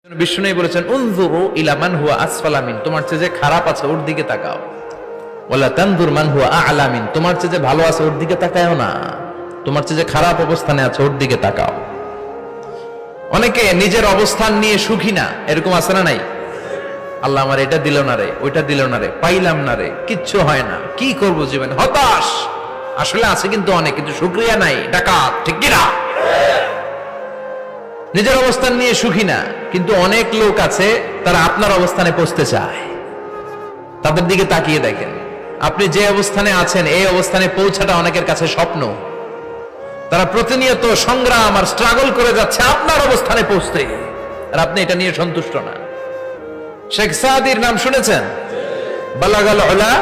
বিষ্ণু বলেছেন উনজুরু ইলা মান হুয়া আসফালা মিন, তোমার চেয়ে যে খারাপ আছে ওর দিকে তাকাও। ওয়ালা তানজুর মান হুয়া আ'লা মিন, তোমার চেয়ে যে ভালো আছে ওর দিকে তাকায়ও না, তোমার চেয়ে যে খারাপ অবস্থানে আছে ওর দিকে তাকাও। অনেকে নিজের অবস্থান নিয়ে সুখী না, এরকম আছে না নাই? আল্লাহ আমার এটা দিল না রে, ওইটা দিল না রে, পাইলাম না রে, কিচ্ছু হয় না, কি করব জীবনে, হতাশ। আসলে আছে কিন্তু অনেক, কিন্তু শুকরিয়া নাই, ডাকাত, ঠিক কি না? নিজের অবস্থান নিয়ে সুখী না, কিন্তু অনেক লোক আছে তারা আপনার অবস্থানে পৌঁছতে চায়। তাদের দিকে তাকিয়ে দেখেন, আপনি যে অবস্থানে আছেন এই অবস্থানে পৌঁছাটা অনেকের কাছে স্বপ্ন। তারা প্রতিনিয়ত সংগ্রাম আর স্ট্রাগল করে যাচ্ছে আপনার অবস্থানে পৌঁছতে, আর আপনি এটা নিয়ে সন্তুষ্ট না। শেখ সাদির নাম শুনেছেন? বালাগাল উলা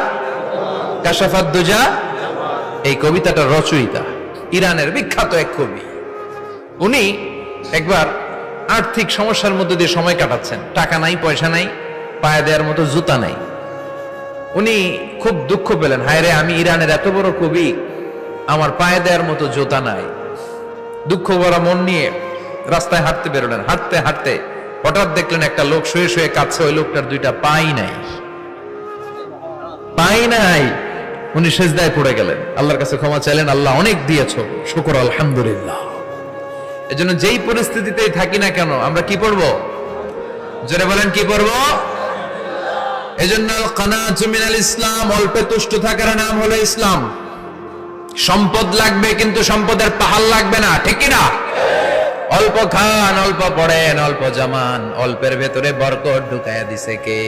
কাশাফাত দুজা, এই কবিতাটা রচয়িতা ইরানের বিখ্যাত এক কবি। উনি একবার আর্থিক সমস্যার মধ্যে দিয়ে সময় কাটাচ্ছেন, টাকা নাই, পয়সা নাই, পায়ে দেওয়ার মতো জুতা নাই। উনি খুব দুঃখ পেলেন, হায় রে, আমি ইরানের এত বড় কবি, আমার পায়ে দেওয়ার মতো জুতা নাই। দুঃখ ভরা মন নিয়ে রাস্তায় হাঁটতে বেরোলেন। হাঁটতে হাঁটতে হঠাৎ দেখলেন একটা লোক শুয়ে শুয়ে কাঁদছে, ওই লোকটার দুইটা পাই নাই, পাই নাই। উনি সেজদায় পড়ে গেলেন, আল্লাহর কাছে ক্ষমা চাইলেন, আল্লাহ অনেক দিয়েছো, শুকর আলহামদুলিল্লাহ। এজন্য যেই পরিস্থিতিতেই থাকি না কেন আমরা কি পড়বো? জোরে বলেন, কি পড়বো? এজন্য কানাতু মিনাল ইসলাম, অল্পে তুষ্ট থাকার নাম হলো ইসলাম। সম্পদ লাগবে কিন্তু সম্পদের পাহাড় লাগবে না, ঠিক কি না? অল্প খান, অল্প পড়েন, অল্প জামান, অল্পের ভেতরে বরকত ঢুকায়া দিছে কে?